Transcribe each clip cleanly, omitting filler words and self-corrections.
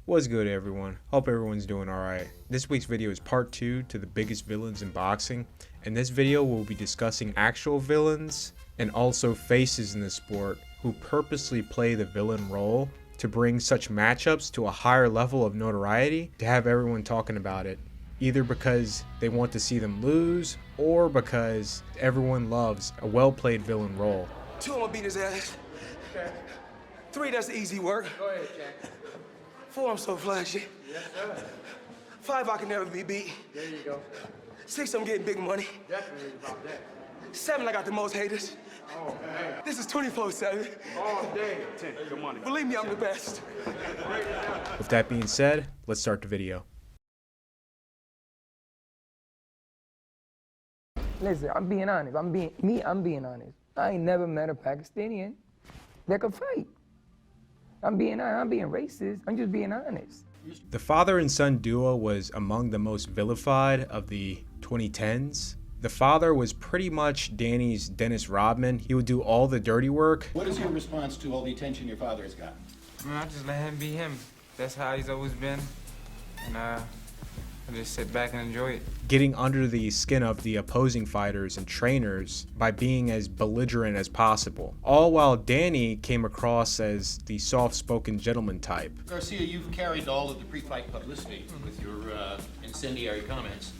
What's good, everyone? Hope everyone's doing alright. This week's video is part 2 to the biggest villains in boxing. In this video, we'll be discussing actual villains and also faces in the sport who purposely play the villain role to bring such matchups to a higher level of notoriety to have everyone talking about it, either because they want to see them lose or because everyone loves a well-played villain role. 2, I'm gonna beat his ass. Okay. 3, that's easy work. Go ahead, Jack. 4, I'm so flashy. Yes, sir. 5, I can never be beat. There you go. 6, I'm getting big money. Definitely about that. 7, I got the most haters. Oh, man. This is 24/7. All day. 10, good money. Believe me, I'm the best. With that being said, let's start the video. Listen, I'm being honest. I'm being honest. I ain't never met a Pakistani that could fight. I'm being racist. I'm just being honest. The father and son duo was among the most vilified of the 2010s. The father was pretty much Danny's Dennis Rodman. He would do all the dirty work. What is your response to all the attention your father has gotten? I just let him be him. That's how he's always been. And I just sit back and enjoy it. Getting under the skin of the opposing fighters and trainers by being as belligerent as possible. All while Danny came across as the soft-spoken gentleman type. Garcia, you've carried all of the pre-fight publicity with your incendiary comments.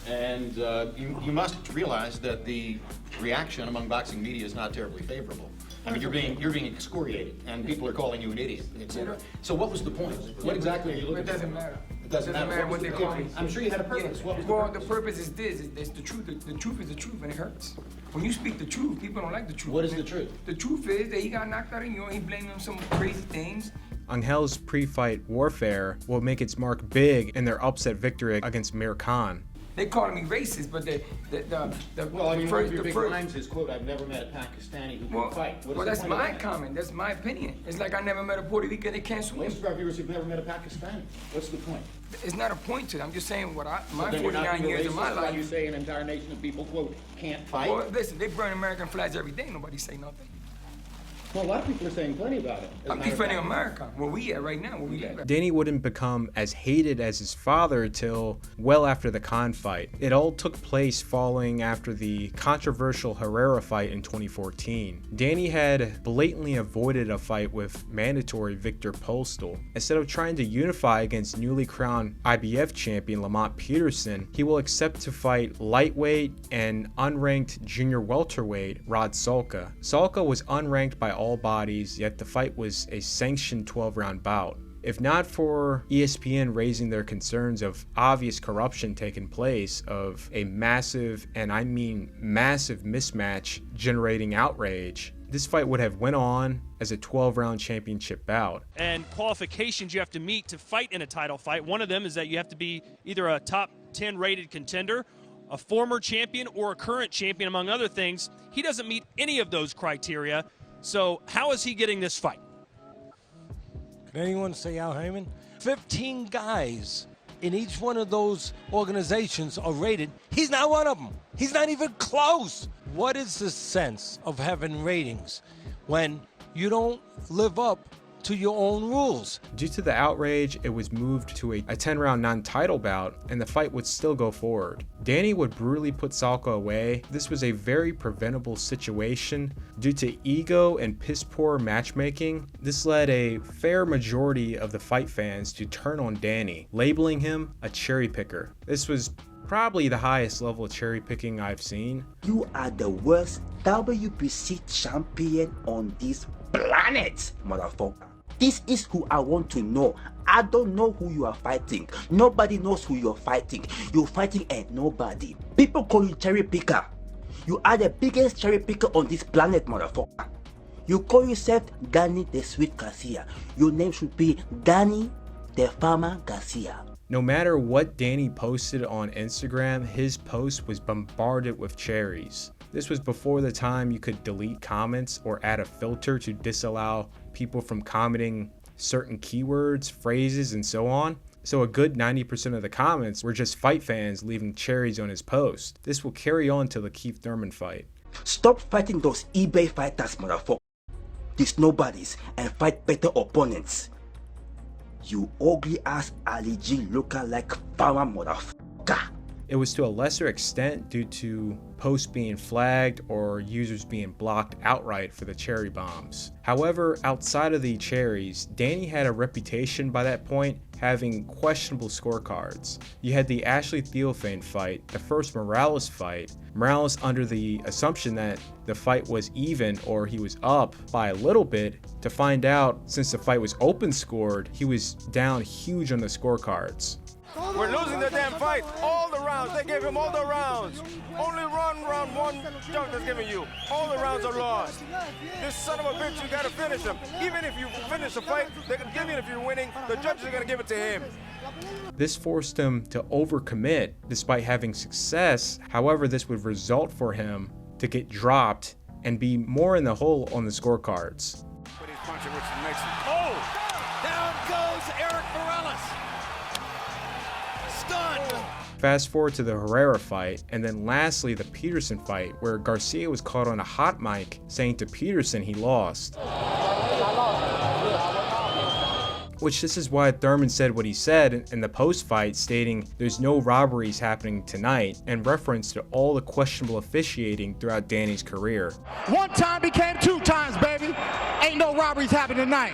And you must realize that the reaction among boxing media is not terribly favorable. I mean, you're being excoriated, and people are calling you an idiot, etc. So what was the point? What exactly are you looking for? It doesn't matter. It doesn't matter what they call me. I'm sure you had a purpose. Yeah. What was Well, the the purpose? purpose is this. It's the truth. The truth is the truth, and it hurts. When you speak the truth, people don't like the truth. What is the truth? The truth is that he got knocked out, and he blaming him some crazy things. Angel's pre-fight warfare will make its mark big in their upset victory against Mir Khan. They calling me racist, but Well, I mean, one of your big first lines is, quote, I've never met a Pakistani who can fight. What is well, the that's point of my that? comment. That's my opinion. It's like I never met a Puerto Rican that can't swim. Most of our viewers have never met a Pakistani. What's the point? It's not a point to it. I'm just saying what my Then you're not 49 being years of my racist while life. you say an entire nation of people, quote, can't fight. Well, listen, they burn American flags every day. Nobody say nothing. Well, a lot of people are saying plenty about it. I'm defending America. Where we at right now, where we live at. Danny wouldn't become as hated as his father till well after the Khan fight. It all took place following after the controversial Herrera fight in 2014. Danny had blatantly avoided a fight with mandatory Victor Postal. Instead of trying to unify against newly crowned IBF champion Lamont Peterson, he will accept to fight lightweight and unranked junior welterweight Rod Salka. Salka was unranked by all bodies, yet the fight was a sanctioned 12-round bout. If not for ESPN raising their concerns of obvious corruption taking place, of a massive, and I mean massive, mismatch generating outrage, this fight would have went on as a 12-round championship bout. And qualifications you have to meet to fight in a title fight. One of them is that you have to be either a top 10 rated contender, a former champion, or a current champion, among other things. He doesn't meet any of those criteria. So how is he getting this fight? Can anyone say Al Heyman? 15 guys in each one of those organizations are rated. He's not one of them. He's not even close. What is the sense of having ratings when you don't live up to your own rules? Due to the outrage, it was moved to a 10-round non-title bout, and the fight would still go forward. Danny would brutally put Salka away. This was a very preventable situation. Due to ego and piss-poor matchmaking, this led a fair majority of the fight fans to turn on Danny, labeling him a cherry picker. This was probably the highest level of cherry picking I've seen. You are the worst WBC champion on this planet, motherfucker. This is who I want to know. I don't know who you are fighting. Nobody knows who you're fighting. You're fighting a nobody. People call you cherry picker. You are the biggest cherry picker on this planet, motherfucker. You call yourself Danny the Sweet Garcia. Your name should be Danny the Farmer Garcia. No matter what Danny posted on Instagram, his post was bombarded with cherries. This was before the time you could delete comments or add a filter to disallow people from commenting certain keywords, phrases, and so on. So a good 90% of the comments were just fight fans leaving cherries on his post. This will carry on to the Keith Thurman fight. Stop fighting those eBay fighters, motherfucker. These nobodies, and fight better opponents. You ugly ass Ali G looking like farmer motherfucker. It was to a lesser extent due to posts being flagged or users being blocked outright for the cherry bombs. However, outside of the cherries, Danny had a reputation by that point having questionable scorecards. You had the Ashley Theophane fight, the first Morales fight. Morales under the assumption that the fight was even or he was up by a little bit, to find out since the fight was open scored, he was down huge on the scorecards. We're losing the damn fight. All the rounds. They gave him all the rounds. Only round one junk is giving you. All the rounds are lost. This son of a bitch, you gotta finish him. Even if you finish the fight, they're gonna give it if you're winning. The judges are gonna give it to him. This forced him to overcommit despite having success. However, this would result for him to get dropped and be more in the hole on the scorecards. But he's punching, which makes him. Oh! Down goes Eric Morales. Stunned. Fast forward to the Herrera fight, and then lastly the Peterson fight, where Garcia was caught on a hot mic saying to Peterson he lost. Which this is why Thurman said what he said in the post-fight, stating there's no robberies happening tonight, in reference to all the questionable officiating throughout Danny's career. One time became two times, baby. Ain't no robberies happening tonight.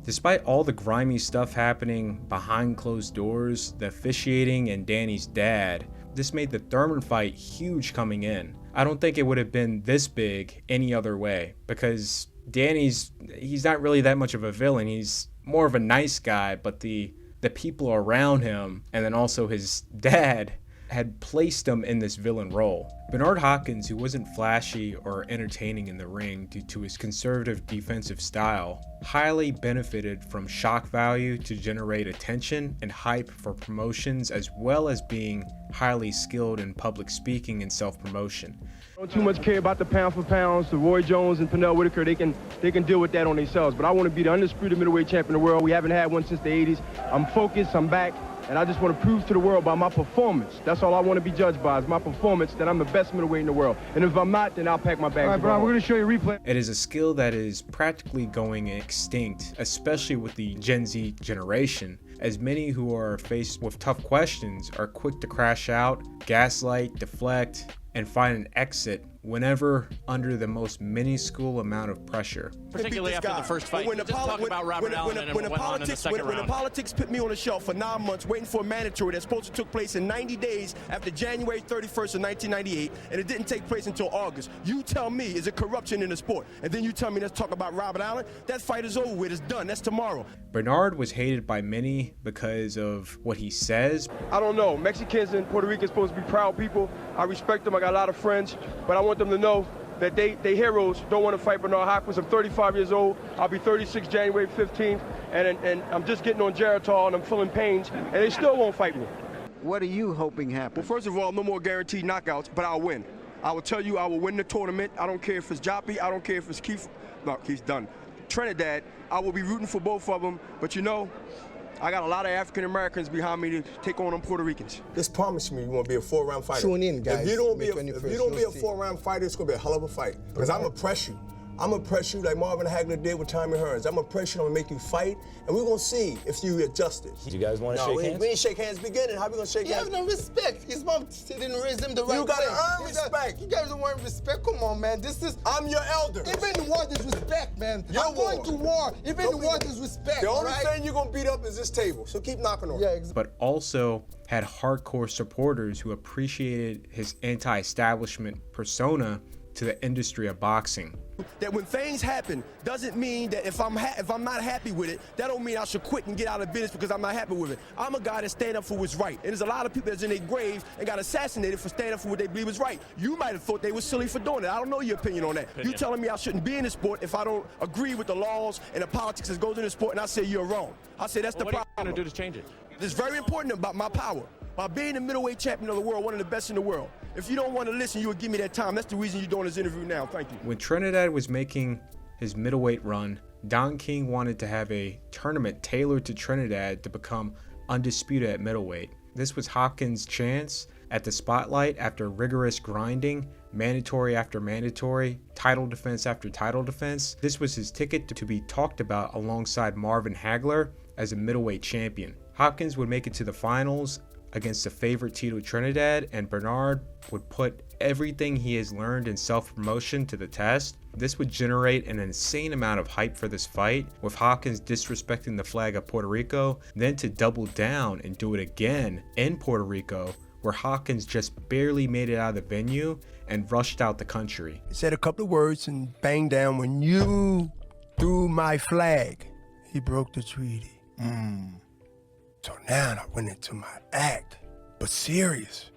Despite all the grimy stuff happening behind closed doors, the officiating and Danny's dad, this made the Thurman fight huge coming in. I don't think it would have been this big any other way, because he's not really that much of a villain. He's more of a nice guy, but the people around him, and then also his dad, had placed him in this villain role. Bernard Hopkins, who wasn't flashy or entertaining in the ring due to his conservative defensive style, highly benefited from shock value to generate attention and hype for promotions, as well as being highly skilled in public speaking and self-promotion. Don't too much care about the pound for pounds. The Roy Jones and Pernell Whitaker, they can deal with that on themselves. But I want to be the undisputed middleweight champion of the world. We haven't had one since the 80s. I'm focused, I'm back, and I just want to prove to the world by my performance. That's all I want to be judged by, is my performance, that I'm the best middleweight in the world. And if I'm not, then I'll pack my bags. All right, Brian, we're going to show you a replay. It is a skill that is practically going extinct, especially with the Gen Z generation, as many who are faced with tough questions are quick to crash out, gaslight, deflect, and find an exit whenever under the most minuscule amount of pressure. Particularly after the first fight. Just talk about Robert Allen and what went on in the second round. When the politics put me on the shelf for 9 months waiting for a mandatory that's supposed to took place in 90 days after January 31st of 1998, and it didn't take place until August. You tell me, is it corruption in the sport? And then you tell me, let's talk about Robert Allen? That fight is over with. It's done. That's tomorrow. Bernard was hated by many because of what he says. I don't know. Mexicans and Puerto Ricans supposed to be proud people. I respect them. I got a lot of friends, but I want them to know that they heroes don't want to fight Bernard Hopkins. I'm 35 years old. I'll be 36 January 15th, and I'm just getting on Geritol, and I'm feeling pains, and they still won't fight me. What are you hoping happens? Well, first of all, no more guaranteed knockouts, but I'll win. I will tell you I will win the tournament. I don't care if it's Joppy. I don't care if it's Keith. No, Keith's done. Trinidad, I will be rooting for both of them, but you know, I got a lot of African Americans behind me to take on them Puerto Ricans. Just promise me you want to be a 4-round fighter. Tune in, guys. If you don't be a 4-round fighter, it's going to be a hell of a fight. Because I'm going to press you. I'm going to press you like Marvin Hagler did with Tommy Hearns. I'm going to press you, I'm going to make you fight, and we're going to see if you adjusted. Do you guys want to shake hands? We ain't shake hands beginning. How we going to shake hands? You have no respect. His mom didn't raise him the right way. You got to earn respect. You guys don't want respect. Come on, man. I'm your elder. Even in war, there's respect, man. I'm going to war. Even in war, there's respect. The only thing you're going to beat up is this table, so keep knocking on it. But also had hardcore supporters who appreciated his anti-establishment persona to the industry of boxing. That when things happen doesn't mean that if I'm not happy with it, that don't mean I should quit and get out of business because I'm not happy with it. I'm a guy that stand up for what's right. And there's a lot of people that's in their graves and got assassinated for standing up for what they believe is right. You might have thought they were silly for doing it. I don't know your opinion on that. You telling me I shouldn't be in the sport if I don't agree with the laws and the politics that goes in the sport, and I say you're wrong. I say that's the problem. What are you going to do to change it? It's very important about my power. By being the middleweight champion of the world, one of the best in the world. If you don't want to listen, you would give me that time. That's the reason you're doing this interview now. Thank you. When Trinidad was making his middleweight run, Don King wanted to have a tournament tailored to Trinidad to become undisputed at middleweight. This was Hopkins' chance at the spotlight after rigorous grinding, mandatory after mandatory, title defense after title defense. This was his ticket to be talked about alongside Marvin Hagler as a middleweight champion. Hopkins would make it to the finals against the favorite Tito Trinidad, and Bernard would put everything he has learned in self-promotion to the test. This would generate an insane amount of hype for this fight, with Hopkins disrespecting the flag of Puerto Rico, then to double down and do it again in Puerto Rico, where Hopkins just barely made it out of the venue and rushed out the country. He said a couple of words and banged down, "When you threw my flag, he broke the treaty." So now I went into my act, but serious.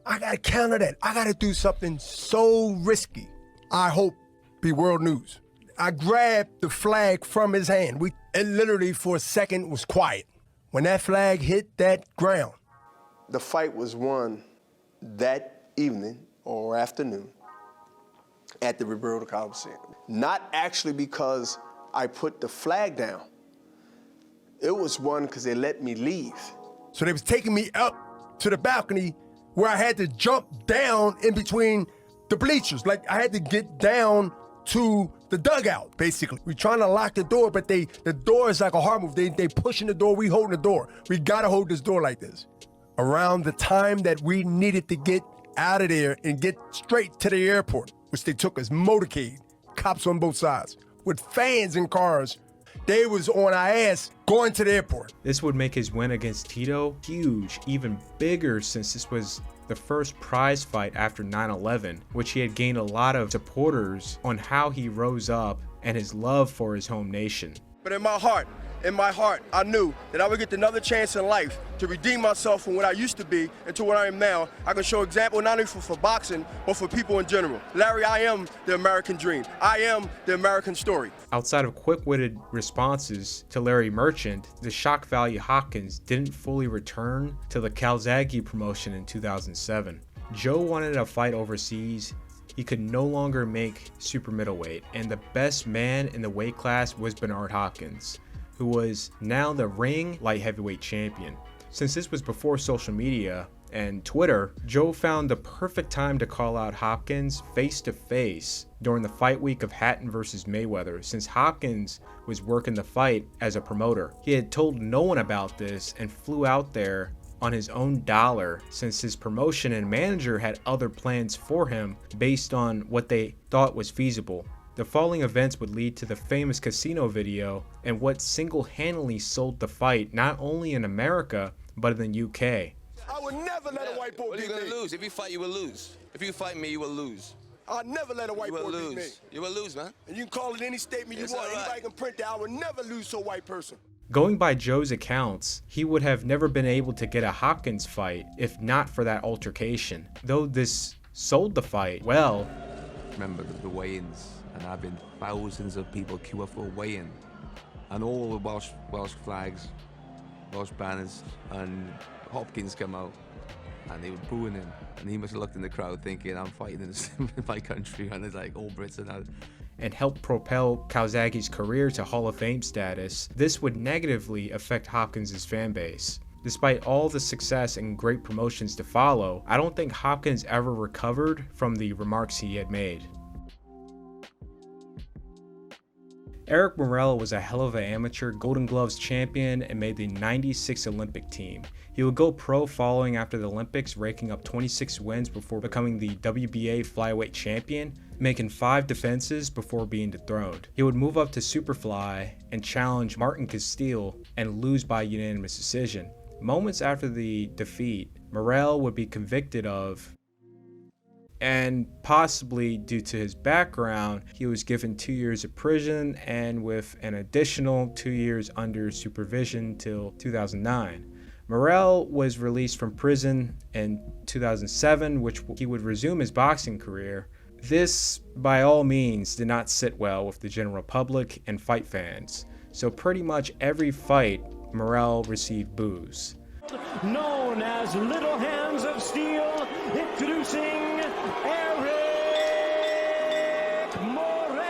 I gotta counter that. I gotta do something so risky. I hope be world news. I grabbed the flag from his hand. It literally for a second was quiet. When that flag hit that ground. The fight was won that evening or afternoon at the Roberto Coliseum. Not actually because I put the flag down. It was won because they let me leave. So they was taking me up to the balcony where I had to jump down in between the bleachers. Like I had to get down to the dugout, basically. We're trying to lock the door, but the door is like a hard move. They pushing the door, we holding the door. We gotta hold this door like this. Around the time that we needed to get out of there and get straight to the airport, which they took us, motorcade, cops on both sides, with fans and cars. They was on our ass going to the airport. This would make his win against Tito huge, even bigger, since this was the first prize fight after 9/11, which he had gained a lot of supporters on how he rose up and his love for his home nation. But in my heart, I knew that I would get another chance in life to redeem myself from what I used to be into what I am now. I can show example not only for boxing, but for people in general. Larry, I am the American dream. I am the American story. Outside of quick-witted responses to Larry Merchant, the shock value Hopkins didn't fully return to the Calzaghe promotion in 2007. Joe wanted a fight overseas. He could no longer make super middleweight, and the best man in the weight class was Bernard Hopkins, who was now the ring light heavyweight champion. Since this was before social media and Twitter, Joe found the perfect time to call out Hopkins face to face during the fight week of Hatton versus Mayweather, since Hopkins was working the fight as a promoter. He had told no one about this and flew out there on his own dollar, since his promotion and manager had other plans for him based on what they thought was feasible. The following events would lead to the famous casino video and what single-handedly sold the fight not only in America, but in the UK. I would never let a white boy What are beat you gonna me. lose? If you fight, you will lose. If you fight me, you will lose. I'll never let a white You boy will beat me. lose. You will lose, man. And you can call it any statement you It's want. all right. Anybody can print that. I would never lose to a white person. Going by Joe's accounts, he would have never been able to get a Hopkins fight if not for that altercation. Though this sold the fight well. Remember the weigh-ins and having thousands of people queue up for a weigh-in, and all the Welsh flags, Welsh banners, and Hopkins come out and they were booing him, and he must have looked in the crowd thinking, I'm fighting in my country, and it's like all Brits and that. And helped propel Calzaghe's career to Hall of Fame status, this would negatively affect Hopkins' fan base. Despite all the success and great promotions to follow, I don't think Hopkins ever recovered from the remarks he had made. Eric Morel was a hell of an amateur Golden Gloves champion and made the '96 Olympic team. He would go pro following after the Olympics, raking up 26 wins before becoming the WBA flyweight champion, making 5 defenses before being dethroned. He would move up to Superfly and challenge Martin Castile and lose by unanimous decision. Moments after the defeat, Morel would be convicted of, and possibly due to his background, he was given 2 years of prison and with an additional 2 years under supervision till 2009. Morel was released from prison in 2007, which he would resume his boxing career. This, by all means, did not sit well with the general public and fight fans. So pretty much every fight, Morel received boos. Known as Little Hands of Steel, introducing Eric Morel.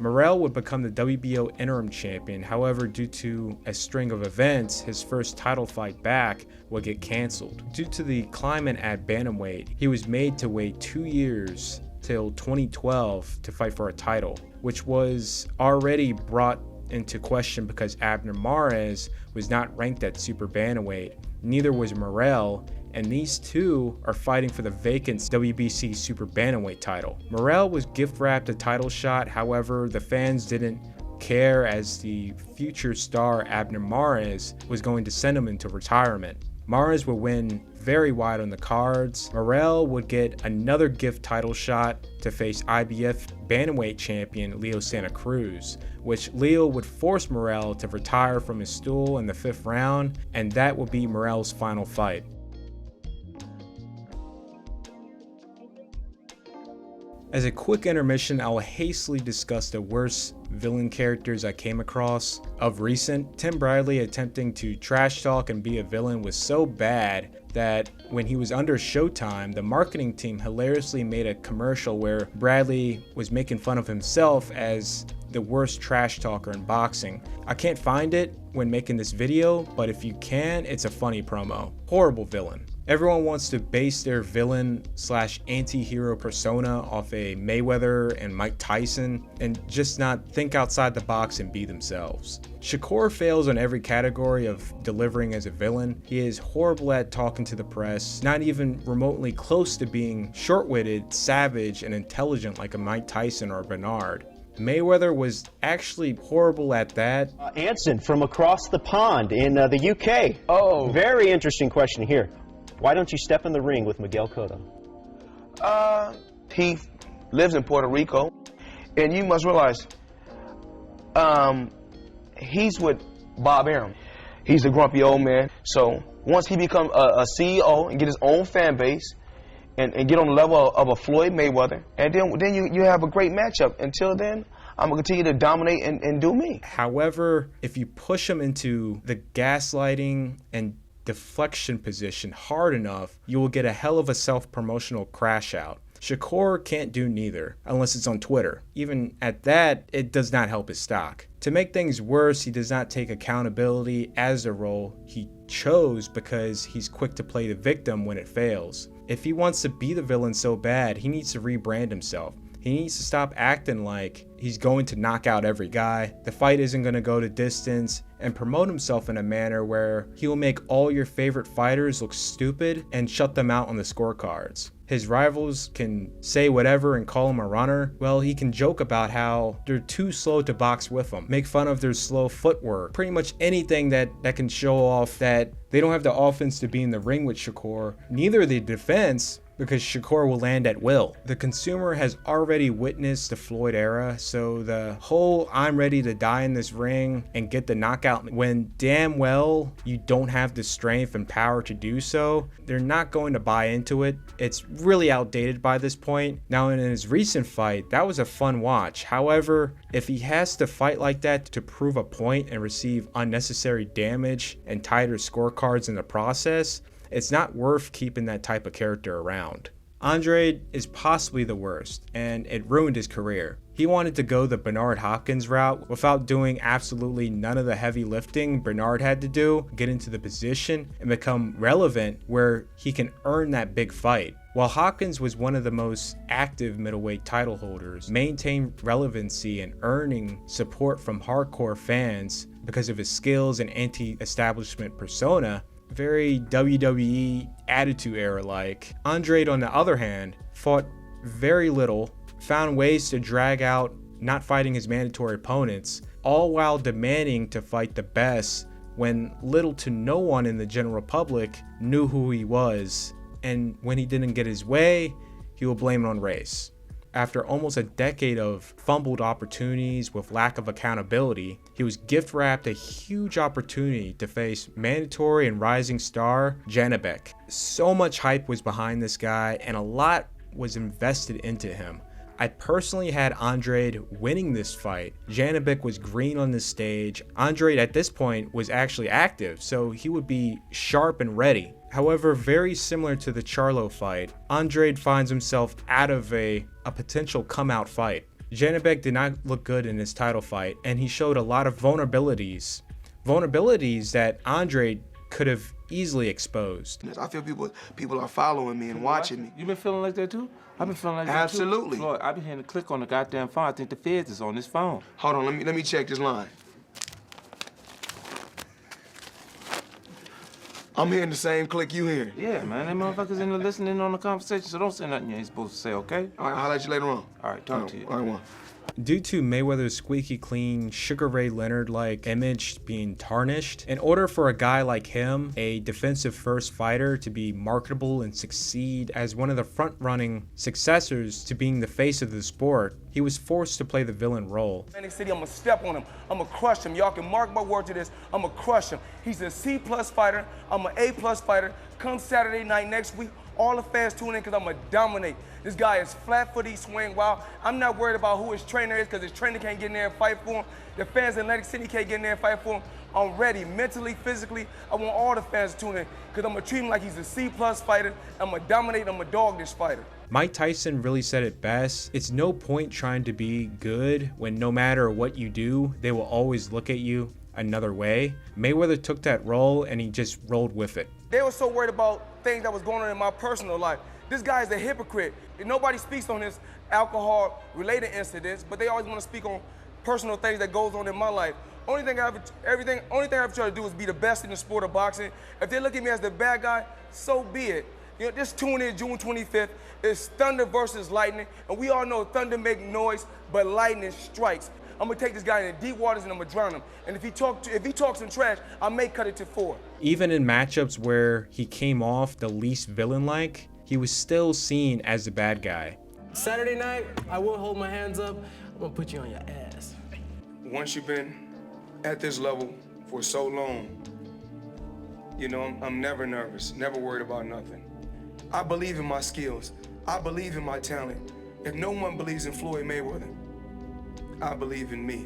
Morel would become the WBO interim champion. However, due to a string of events, his first title fight back would get canceled. Due to the climate at bantamweight, he was made to wait 2 years till 2012 to fight for a title, which was already brought into question because Abner Mares was not ranked at super bantamweight. Neither was Morel, and these two are fighting for the vacant WBC super bantamweight title. Morel was gift-wrapped a title shot, however, the fans didn't care as the future star Abner Mares was going to send him into retirement. Mares would win very wide on the cards. Morel would get another gift title shot to face IBF bantamweight champion Leo Santa Cruz, which Leo would force Morel to retire from his stool in the 5th round, and that would be Morel's final fight. As a quick intermission, I will hastily discuss the worst villain characters I came across of recent. Tim Bradley attempting to trash talk and be a villain was so bad that when he was under Showtime, the marketing team hilariously made a commercial where Bradley was making fun of himself as the worst trash talker in boxing. I can't find it when making this video, but if you can, it's a funny promo. Horrible villain. Everyone wants to base their villain slash anti-hero persona off a Mayweather and Mike Tyson and just not think outside the box and be themselves. Shakur fails on every category of delivering as a villain. He is horrible at talking to the press, not even remotely close to being short-witted, savage, and intelligent like a Mike Tyson or Bernard. Mayweather was actually horrible at that. Anson from across the pond in the UK. Oh, very interesting question here. Why don't you step in the ring with Miguel Cotto? He lives in Puerto Rico, and you must realize, he's with Bob Arum. He's a grumpy old man. So once he becomes a CEO and get his own fan base, and get on the level of a Floyd Mayweather, and then you have a great matchup. Until then, I'm going to continue to dominate and do me. However, if you push him into the gaslighting and deflection position hard enough, you will get a hell of a self-promotional crash out. Shakur can't do neither, unless it's on Twitter. Even at that, it does not help his stock. To make things worse, he does not take accountability as a role he chose because he's quick to play the victim when it fails. If he wants to be the villain so bad, he needs to rebrand himself. He needs to stop acting like he's going to knock out every guy, the fight isn't going to go to distance, and promote himself in a manner where he will make all your favorite fighters look stupid and shut them out on the scorecards. His rivals can say whatever and call him a runner. Well, he can joke about how they're too slow to box with him, make fun of their slow footwork, pretty much anything that can show off that they don't have the offense to be in the ring with Shakur, neither the defense, because Shakur will land at will. The consumer has already witnessed the Floyd era, so the whole I'm ready to die in this ring and get the knockout when damn well you don't have the strength and power to do so, they're not going to buy into it. It's really outdated by this point. Now in his recent fight, that was a fun watch. However, if he has to fight like that to prove a point and receive unnecessary damage and tighter scorecards in the process, it's not worth keeping that type of character around. Andrade is possibly the worst, and it ruined his career. He wanted to go the Bernard Hopkins route without doing absolutely none of the heavy lifting Bernard had to do, get into the position, and become relevant where he can earn that big fight. While Hopkins was one of the most active middleweight title holders, maintained relevancy and earning support from hardcore fans because of his skills and anti-establishment persona, very WWE Attitude Era like. Andrade, on the other hand, fought very little, found ways to drag out not fighting his mandatory opponents, all while demanding to fight the best when little to no one in the general public knew who he was, and when he didn't get his way, he will blame it on race. After almost a decade of fumbled opportunities with lack of accountability, he was gift-wrapped a huge opportunity to face mandatory and rising star Janibek. So much hype was behind this guy and a lot was invested into him. I personally had Andrade winning this fight. Janibek was green on the stage. Andrade at this point was actually active, so he would be sharp and ready. However, very similar to the Charlo fight, Andrade finds himself out of a potential come-out fight. Janibek did not look good in his title fight, and he showed a lot of vulnerabilities that Andrade could have easily exposed. I feel people are following me and watching me. You been feeling like that too? I've been feeling like that too. Absolutely. Floyd, I've been hearing the click on the goddamn phone. I think the feds is on this phone. Hold on, let me check this line. I'm hearing the same click you hearing. Yeah, man, them motherfuckers in there listening on the conversation, so don't say nothing you ain't supposed to say, okay? All right, I'll let you later on. All right, talk to you. All right, one. Due to Mayweather's squeaky clean, Sugar Ray Leonard-like image being tarnished, in order for a guy like him, a defensive-first fighter, to be marketable and succeed as one of the front-running successors to being the face of the sport, he was forced to play the villain role. Atlantic City, I'm gonna step on him. I'm gonna crush him. Y'all can mark my word to this. I'm gonna crush him. He's a C+ fighter. I'm an A+ fighter. Come Saturday night next week, all the fans tune in because I'm gonna dominate. This guy is flat-footed, he swing wild. I'm not worried about who his trainer is because his trainer can't get in there and fight for him. The fans in Atlantic City can't get in there and fight for him. I'm ready, mentally, physically. I want all the fans to tune in because I'm gonna treat him like he's a C+ fighter. I'm gonna dominate, I'm gonna dog this fighter. Mike Tyson really said it best. It's no point trying to be good when no matter what you do, they will always look at you another way. Mayweather took that role and he just rolled with it. They were so worried about things that was going on in my personal life. This guy is a hypocrite. Nobody speaks on his alcohol-related incidents, but they always want to speak on personal things that goes on in my life. Only thing I ever try to do is be the best in the sport of boxing. If they look at me as the bad guy, so be it. You know, just tune in June 25th. It's Thunder versus Lightning, and we all know thunder make noise, but lightning strikes. I'm gonna take this guy in the deep waters and I'm gonna drown him. And if he talks some trash, I may cut it to 4. Even in matchups where he came off the least villain-like, he was still seen as the bad guy. Saturday night, I won't hold my hands up. I'm gonna put you on your ass. Once you've been at this level for so long, you know, I'm never nervous, never worried about nothing. I believe in my skills. I believe in my talent. If no one believes in Floyd Mayweather, I believe in me.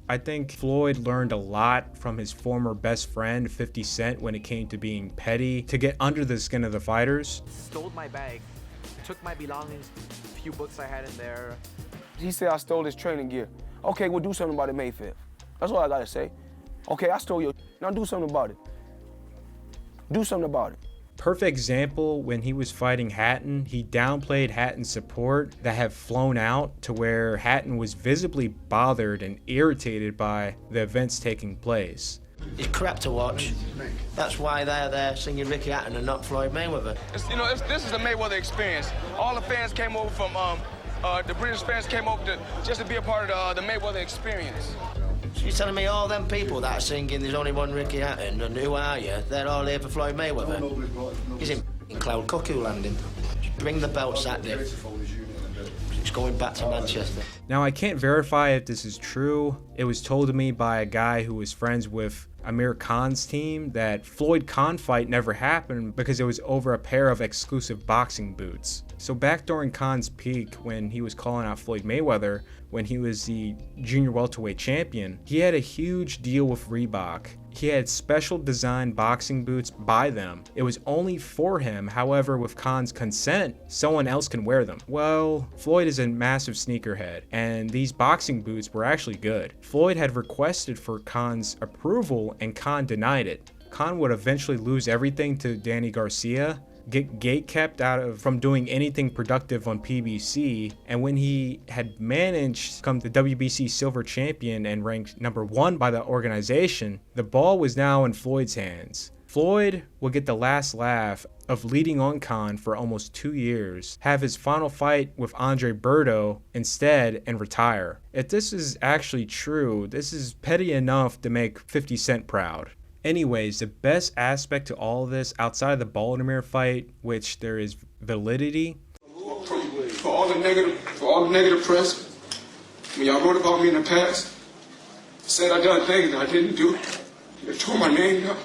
I think Floyd learned a lot from his former best friend, 50 Cent, when it came to being petty, to get under the skin of the fighters. Stole my bag, took my belongings, a few books I had in there. He said I stole his training gear. Okay, well, do something about it May 5th. That's all I gotta say. Okay, I stole your, now do something about it. Do something about it. Perfect example, when he was fighting Hatton, he downplayed Hatton's support that have flown out to where Hatton was visibly bothered and irritated by the events taking place. It's crap to watch. That's why they're there singing Ricky Hatton and not Floyd Mayweather. This is the Mayweather experience. All the fans came over from, the British fans came over just to be a part of the Mayweather experience. So you're telling me all them people that are singing There's Only One Ricky Hatton and Who Are You, they're all here for Floyd Mayweather? He's in cloud cuckoo landing. Just bring the belts at him. It's going back to Manchester. Now, I can't verify if this is true. It was told to me by a guy who was friends with Amir Khan's team that Floyd-Khan fight never happened because it was over a pair of exclusive boxing boots. So back during Khan's peak, when he was calling out Floyd Mayweather, when he was the junior welterweight champion, he had a huge deal with Reebok. He had special designed boxing boots by them. It was only for him. However, with Khan's consent, someone else can wear them. Well, Floyd is a massive sneakerhead, and these boxing boots were actually good. Floyd had requested for Khan's approval, and Khan denied it. Khan would eventually lose everything to Danny Garcia, get gatekept from doing anything productive on PBC, and when he had managed to become the WBC silver champion and ranked #1 by the organization, the ball was now in Floyd's hands. Floyd will get the last laugh of leading on Khan for almost 2 years, have his final fight with Adrien Broner instead, and retire. If this is actually true, this is petty enough to make 50 Cent proud. Anyways, the best aspect to all of this, outside of the Baldomir fight, which there is validity. For all the negative press, when y'all wrote about me in the past, said I done things that I didn't do, they tore my name down,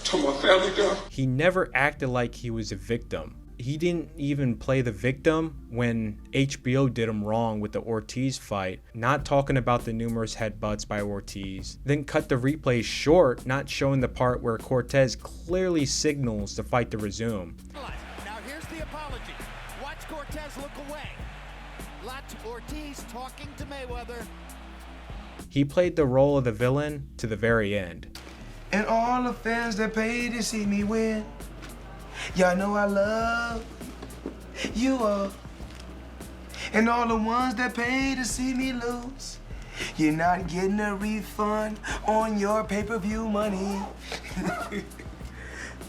tore my family down. He never acted like he was a victim. He didn't even play the victim when HBO did him wrong with the Ortiz fight, not talking about the numerous headbutts by Ortiz, then cut the replay short, not showing the part where Cortez clearly signals the fight to resume. Now here's the apology. Watch Cortez look away. Ortiz talking to Mayweather. He played the role of the villain to the very end. And all the fans that pay to see me win, y'all know I love you all. And all the ones that pay to see me lose, you're not getting a refund on your pay-per-view money.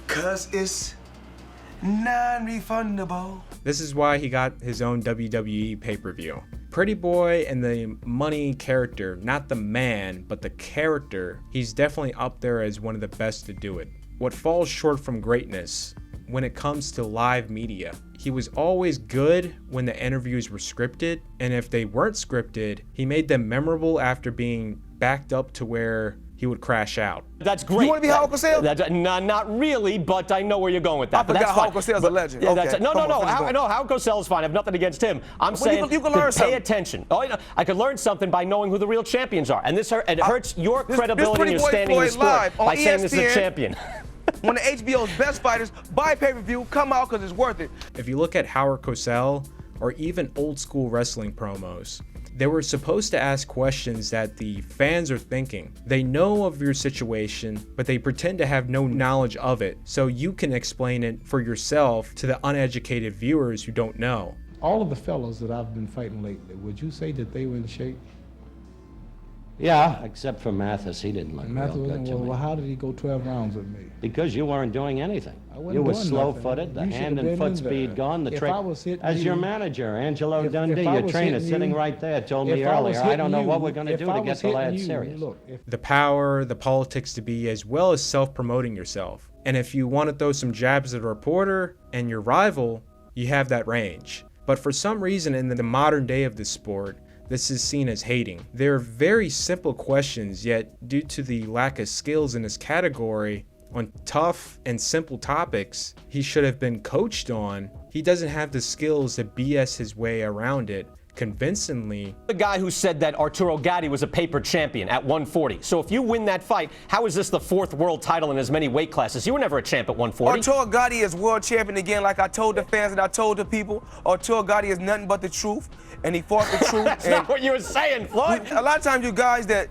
'Cause it's non-refundable. This is why he got his own WWE pay-per-view. Pretty Boy and the money character, not the man, but the character, he's definitely up there as one of the best to do it. What falls short from greatness when it comes to live media, he was always good when the interviews were scripted, and if they weren't scripted, he made them memorable after being backed up to where he would crash out. That's great. You want to be Howard Cosell? Not really, but I know where you're going with that. I forgot Howard Cosell's a legend. Yeah, Okay. No, Come on, Howard Cosell is fine. I have nothing against him. I'm saying you can learn pay something. attention. Oh, I could learn something by knowing who the real champions are, and it hurts your credibility and your Pretty Boy standing in the Floyd sport live on by saying this is a ESPN. champion. One of HBO's best fighters, buy pay-per-view, come out because it's worth it. If you look at Howard Cosell or even old school wrestling promos, they were supposed to ask questions that the fans are thinking. They know of your situation, but they pretend to have no knowledge of it, so you can explain it for yourself to the uneducated viewers who don't know. All of the fellows that I've been fighting lately, would you say that they were in shape? Yeah, except for Mathis. He didn't look real good to me. Well, how did he go 12 rounds with me? Because you weren't doing anything. wasn't You were doing slow-footed, nothing. the You hand should have and been foot in speed there. gone, the If trick. I was hitting As your you- manager, Angelo if Dundee, I your was trainer, hitting sitting you- right there, told if me I was earlier, I don't know hitting what you- we're going to if do I to was get the hitting lad you, serious. Look, The power, the politics to be, as well as self-promoting yourself. And if you want to throw some jabs at a reporter and your rival, you have that range. But for some reason in the modern day of this sport, this is seen as hating. They're very simple questions, yet due to the lack of skills in this category on tough and simple topics he should have been coached on, he doesn't have the skills to BS his way around it convincingly. The guy who said that Arturo Gatti was a paper champion at 140. So if you win that fight, how is this the 4th world title in as many weight classes? You were never a champ at 140. Arturo Gatti is world champion again, like I told the fans and I told the people. Arturo Gatti is nothing but the truth, and he fought the truth. That's not what you were saying, Floyd. A lot of times you guys that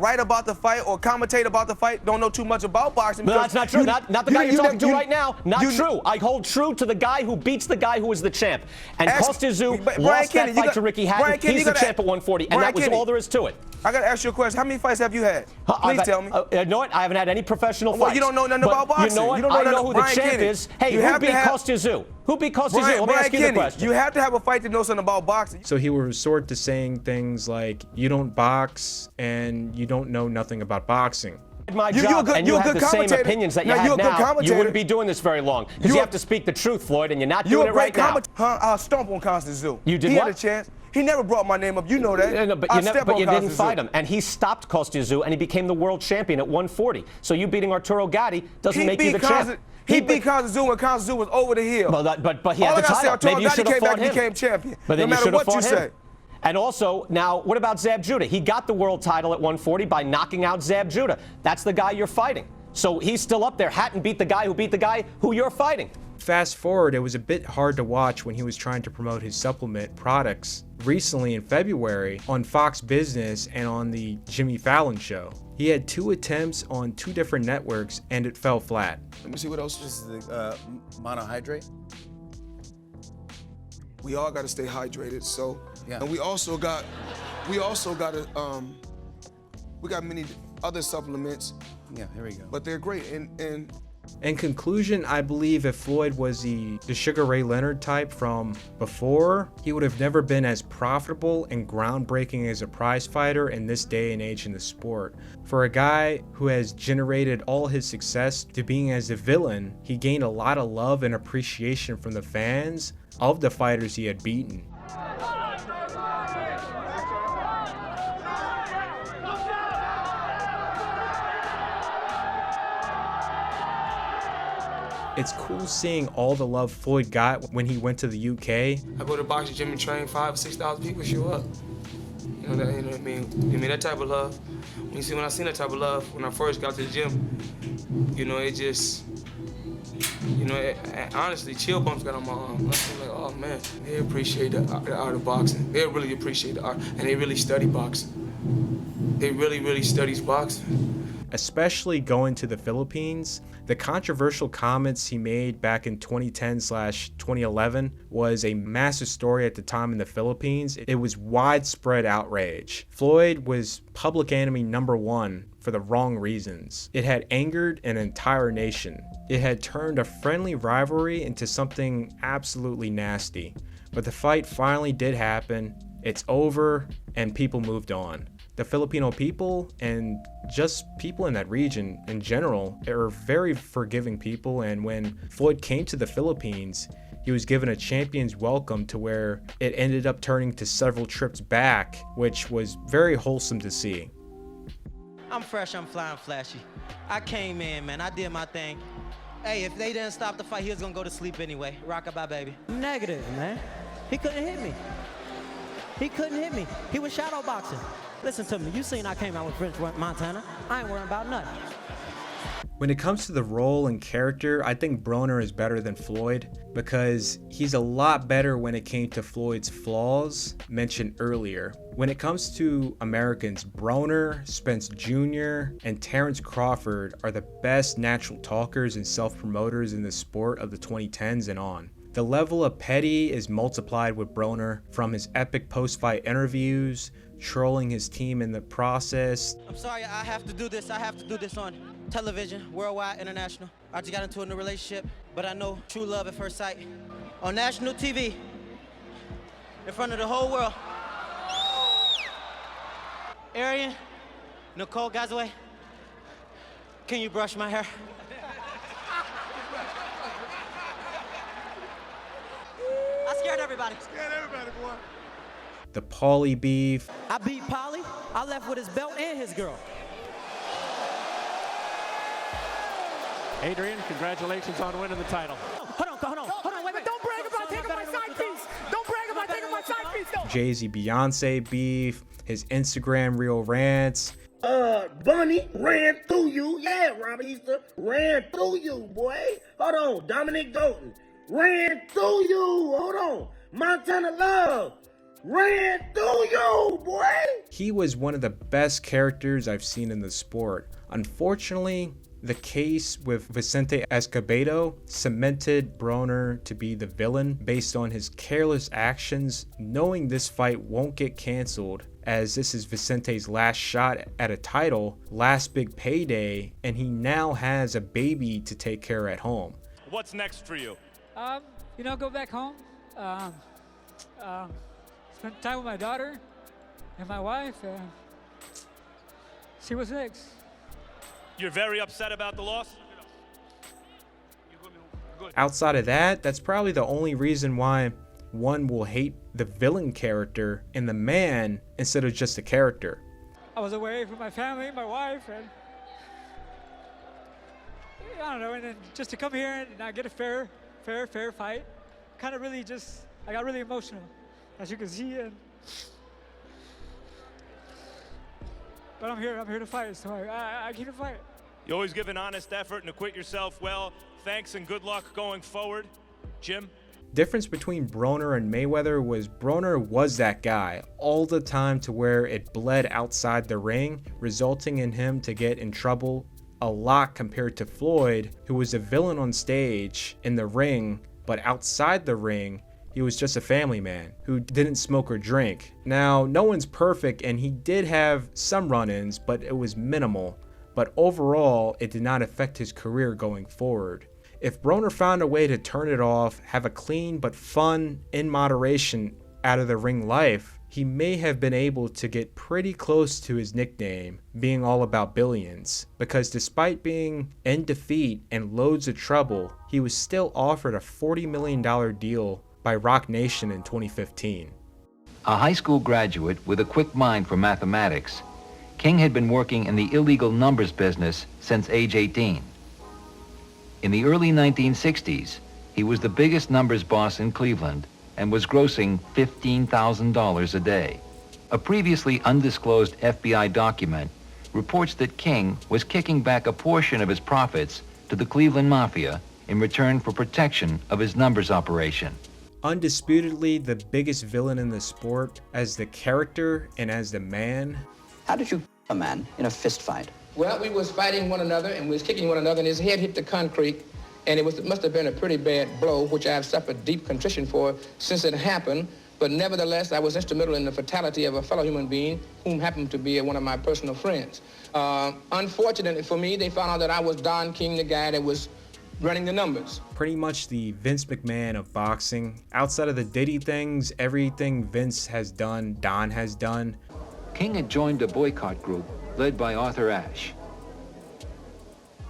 write about the fight or commentate about the fight don't know too much about boxing. No, that's not true. Not the guy you're talking to right now. Not true. I hold true to the guy who beats the guy who is the champ. And Costa Tszyu lost that fight to Ricky Hatton. He's the champ at 140, and that was all there is to it. I got to ask you a question. How many fights have you had? Please tell me. You know what? I haven't had any professional fights. Well, you don't know nothing about boxing. You know what? I know who the champ is. Hey, who beat Costa Tszyu? Who beat Costa Tszyu? Let me ask you the question. You have to have a fight to know something about boxing. So he would resort to saying things like, you don't box and you don't know nothing about boxing. My job, and you have the same opinions that you have now, you wouldn't be doing this very long. Because you have to speak the truth, Floyd, and you're not doing it right now. I'll stomp on Costa Tszyu. You did he what? had a chance. He never brought my name up. You know that. No, but you didn't fight him. And he stopped Costa Tszyu, and he became the world champion at 140. So you beating Arturo Gatti doesn't make you the champ. He beat Costa Tszyu when Costa Tszyu was over the hill. But he had the title. Maybe you should have fought him. He became champion. But then no matter what you him. say. And also, now, what about Zab Judah? He got the world title at 140 by knocking out Zab Judah. That's the guy you're fighting. So he's still up there. Hatton beat the guy who you're fighting. Fast forward, it was a bit hard to watch when he was trying to promote his supplement products recently in February on Fox Business and on the Jimmy Fallon show. He had 2 attempts on 2 different networks and it fell flat. Let me see what else. This is the monohydrate. We all got to stay hydrated. So, yeah. And we got many other supplements. Yeah, here we go. But they're great. And in conclusion, I believe if Floyd was the Sugar Ray Leonard type from before, he would have never been as profitable and groundbreaking as a prize fighter in this day and age in the sport. For a guy who has generated all his success to being as a villain, he gained a lot of love and appreciation from the fans of the fighters he had beaten. It's cool seeing all the love Floyd got when he went to the UK. I go to boxing gym and train 5,000 or 6,000 people show up. You know what I mean? Give me that type of love. When I seen that type of love when I first got to the gym, you know, it just You know, honestly, chill bumps got on my arm. I was like, oh man, they appreciate the art of boxing. They really appreciate the art, and they really study boxing. They really studies boxing. Especially going to the Philippines, the controversial comments he made back in 2010/2011 was a massive story at the time in the Philippines. It was widespread outrage. Floyd was public enemy #1 for the wrong reasons. It had angered an entire nation. It had turned a friendly rivalry into something absolutely nasty. But the fight finally did happen. It's over, and people moved on. The Filipino people and just people in that region in general are very forgiving people, and when Floyd came to the Philippines, he was given a champion's welcome to where it ended up turning to several trips back, which was very wholesome to see. I'm fresh, I'm flying flashy. I came in, man, I did my thing. Hey, if they didn't stop the fight, he was gonna go to sleep anyway. Rockabye, baby. Negative, man. He couldn't hit me. He couldn't hit me. He was shadow boxing. Listen to me, you seen I came out with French Montana. I ain't worrying about nothing. When it comes to the role and character, I think Broner is better than Floyd because he's a lot better when it came to Floyd's flaws mentioned earlier. When it comes to Americans, Broner, Spence Jr., and Terrence Crawford are the best natural talkers and self-promoters in the sport of the 2010s and on. The level of petty is multiplied with Broner, from his epic post-fight interviews, trolling his team in the process. I'm sorry, I have to do this. I have to do this on television, worldwide, international. I just got into a new relationship, but I know true love at first sight. On national TV, in front of the whole world. Adrien, Nicole Calzaghe, can you brush my hair? I scared everybody. Scared everybody, boy. The Paulie beef. I beat Paulie. I left with his belt and his girl. Adrien, congratulations on winning the title. Hold on, wait. Don't brag about taking my side piece. Don't brag about taking my side piece, though. Jay-Z Beyonce beef, his Instagram reel rants. Bunny ran through you. Yeah, Robert Easter ran through you, boy. Hold on, Dominic Golden ran through you. Hold on, Montana Love ran through you, boy. He was one of the best characters I've seen in the sport. Unfortunately, the case with Vicente Escobedo cemented Broner to be the villain based on his careless actions, knowing this fight won't get canceled as this is Vicente's last shot at a title, last big payday, and he now has a baby to take care at home. What's next for you? Go back home, spend time with my daughter and my wife, see what's next. You're very upset about the loss? Outside of that, that's probably the only reason why one will hate the villain character in the man instead of just the character. I was away from my family, my wife, and I don't know, and then just to come here and not get a fair fight, kind of really I got really emotional, as you can see. But I'm here to fight, so I keep to fight. You always give an honest effort and acquit yourself well. Thanks and good luck going forward. Jim? Difference between Broner and Mayweather was Broner was that guy all the time to where it bled outside the ring, resulting in him to get in trouble a lot compared to Floyd, who was a villain on stage in the ring, but outside the ring, he was just a family man who didn't smoke or drink. Now, no one's perfect, and he did have some run-ins, but it was minimal. But overall, it did not affect his career going forward. If Broner found a way to turn it off, have a clean but fun, in moderation, out of the ring life, he may have been able to get pretty close to his nickname, being all about billions. Because despite being in defeat and loads of trouble, he was still offered a $40 million deal by Rock Nation in 2015. A high school graduate with a quick mind for mathematics, King had been working in the illegal numbers business since age 18. In the early 1960s, he was the biggest numbers boss in Cleveland and was grossing $15,000 a day. A previously undisclosed FBI document reports that King was kicking back a portion of his profits to the Cleveland Mafia in return for protection of his numbers operation. Undisputedly the biggest villain in the sport as the character and as the man. How did you a man in a fist fight? Well, we was fighting one another and we was kicking one another, and his head hit the concrete, and it must have been a pretty bad blow, which I have suffered deep contrition for since it happened. But nevertheless, I was instrumental in the fatality of a fellow human being whom happened to be one of my personal friends. Unfortunately for me, they found out that I was Don King, the guy that was running the numbers. Pretty much the Vince McMahon of boxing. Outside of the Diddy things, everything Vince has done, Don has done. King had joined a boycott group led by Arthur Ashe.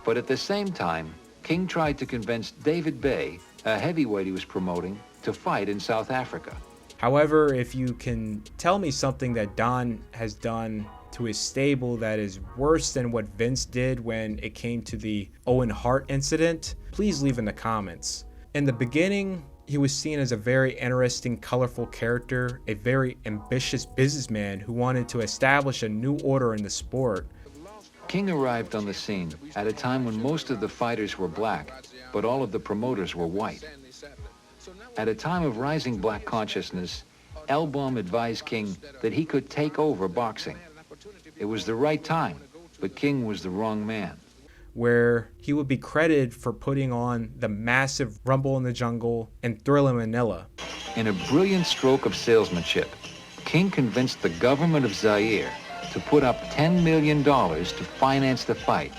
But at the same time, King tried to convince David Bay, a heavyweight he was promoting, to fight in South Africa. However, if you can tell me something that Don has done to his stable that is worse than what Vince did when it came to the Owen Hart incident, please leave in the comments. In the beginning, he was seen as a very interesting, colorful character, a very ambitious businessman who wanted to establish a new order in the sport. King arrived on the scene at a time when most of the fighters were black, but all of the promoters were white. At a time of rising black consciousness, Elbaum advised King that he could take over boxing. It was the right time, but King was the wrong man. Where he would be credited for putting on the massive Rumble in the Jungle and Thrilla Manila. In a brilliant stroke of salesmanship, King convinced the government of Zaire to put up $10 million to finance the fight,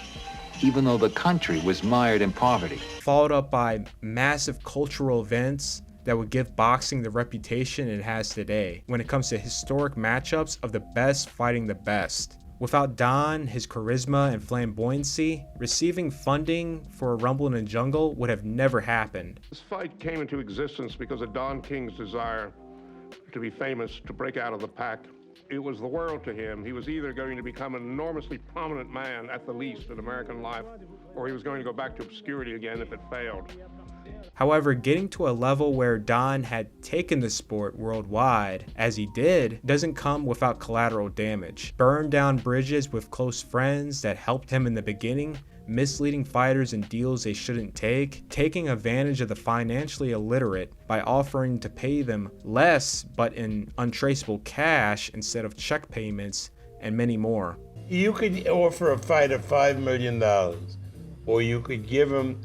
even though the country was mired in poverty. Followed up by massive cultural events that would give boxing the reputation it has today when it comes to historic matchups of the best fighting the best. Without Don, his charisma and flamboyancy, receiving funding for a Rumble in the Jungle would have never happened. This fight came into existence because of Don King's desire to be famous, to break out of the pack. It was the world to him. He was either going to become an enormously prominent man, at the least, in American life, or he was going to go back to obscurity again if it failed. However, getting to a level where Don had taken the sport worldwide, as he did, doesn't come without collateral damage. Burned down bridges with close friends that helped him in the beginning, misleading fighters in deals they shouldn't take, taking advantage of the financially illiterate by offering to pay them less but in untraceable cash instead of check payments, and many more. You could offer a fighter $5 million, or you could give him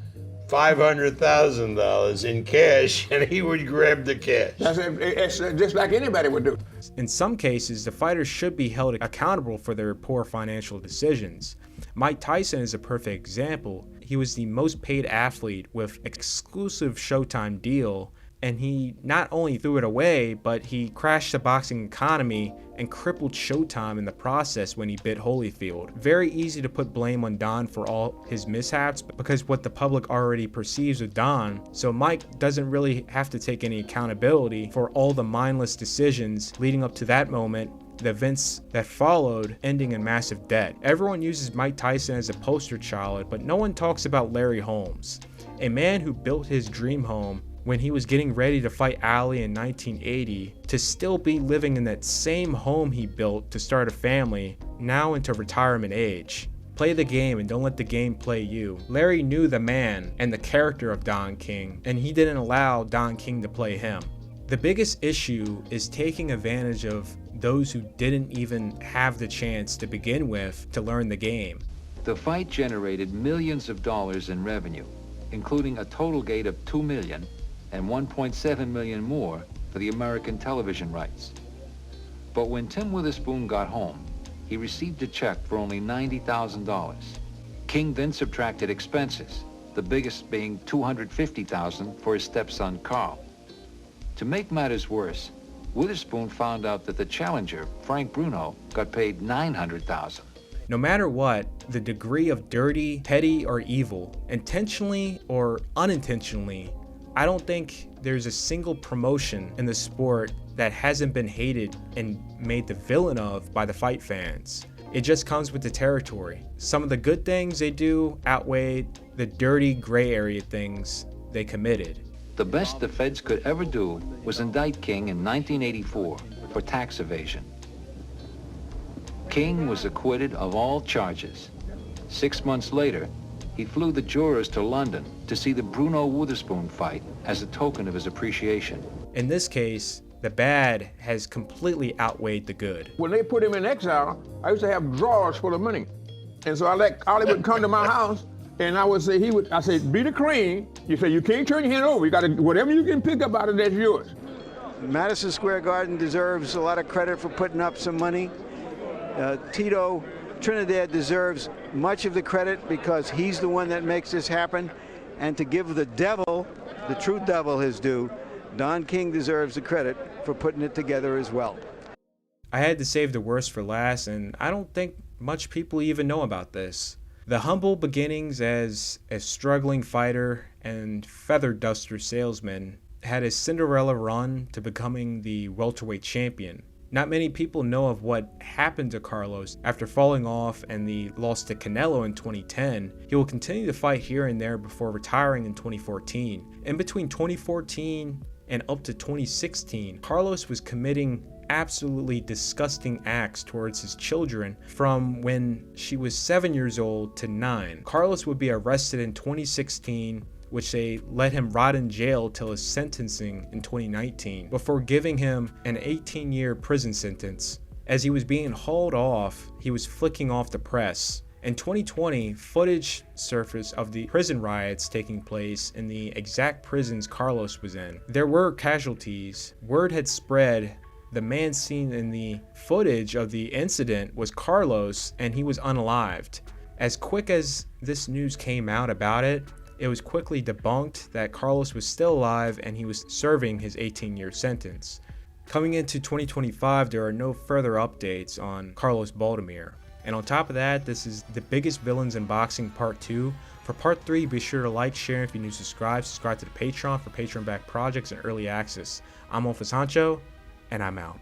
$500,000 in cash, and he would grab the cash. It's just like anybody would do. In some cases, the fighters should be held accountable for their poor financial decisions. Mike Tyson is a perfect example. He was the most paid athlete with exclusive Showtime deal, and he not only threw it away, but he crashed the boxing economy and crippled Showtime in the process when he bit Holyfield. Very easy to put blame on Don for all his mishaps because what the public already perceives of Don, so Mike doesn't really have to take any accountability for all the mindless decisions leading up to that moment, the events that followed ending in massive debt. Everyone uses Mike Tyson as a poster child, but no one talks about Larry Holmes, a man who built his dream home when he was getting ready to fight Ali in 1980, to still be living in that same home he built to start a family, now into retirement age. Play the game and don't let the game play you. Larry knew the man and the character of Don King, and he didn't allow Don King to play him. The biggest issue is taking advantage of those who didn't even have the chance to begin with to learn the game. The fight generated millions of dollars in revenue, including a total gate of $2 million and $1.7 million more for the American television rights. But when Tim Witherspoon got home, he received a check for only $90,000. King then subtracted expenses, the biggest being $250,000 for his stepson Carl. To make matters worse, Witherspoon found out that the challenger, Frank Bruno, got paid $900,000. No matter what, the degree of dirty, petty, or evil, intentionally or unintentionally, I don't think there's a single promotion in the sport that hasn't been hated and made the villain of by the fight fans. It just comes with the territory. Some of the good things they do outweigh the dirty, gray area things they committed. The best the feds could ever do was indict King in 1984 for tax evasion. King was acquitted of all charges. 6 months later, he flew the jurors to London to see the Bruno Witherspoon fight as a token of his appreciation. In this case, the bad has completely outweighed the good. When they put him in exile, I used to have drawers full of money. And so I let Hollywood come to my house, and I would say, I said, be the cream. You say, you can't turn your hand over. You got to, whatever you can pick up out of that's yours. Madison Square Garden deserves a lot of credit for putting up some money. Tito Trinidad deserves much of the credit because he's the one that makes this happen. And to give the devil, the true devil, his due, Don King deserves the credit for putting it together as well. I had to save the worst for last, and I don't think much people even know about this. The humble beginnings as a struggling fighter and feather duster salesman had a Cinderella run to becoming the welterweight champion. Not many people know of what happened to Carlos after falling off and the loss to Canelo in 2010. He will continue to fight here and there before retiring in 2014. In between 2014 and up to 2016, Carlos was committing absolutely disgusting acts towards his children from when she was 7 years old to 9. Carlos would be arrested in 2016, which they let him rot in jail till his sentencing in 2019, before giving him an 18-year prison sentence. As he was being hauled off, he was flicking off the press. In 2020, footage surfaced of the prison riots taking place in the exact prisons Carlos was in. There were casualties. Word had spread the man seen in the footage of the incident was Carlos, and he was unalived. As quick as this news came out about it, it was quickly debunked that Carlos was still alive and he was serving his 18-year sentence. Coming into 2025, there are no further updates on Carlos Baldomir. And on top of that, this is the biggest villains in boxing part 2. For part 3, be sure to like, share, and if you're new, subscribe to the Patreon for Patreon-backed projects and early access. I'm Office Honcho, and I'm out.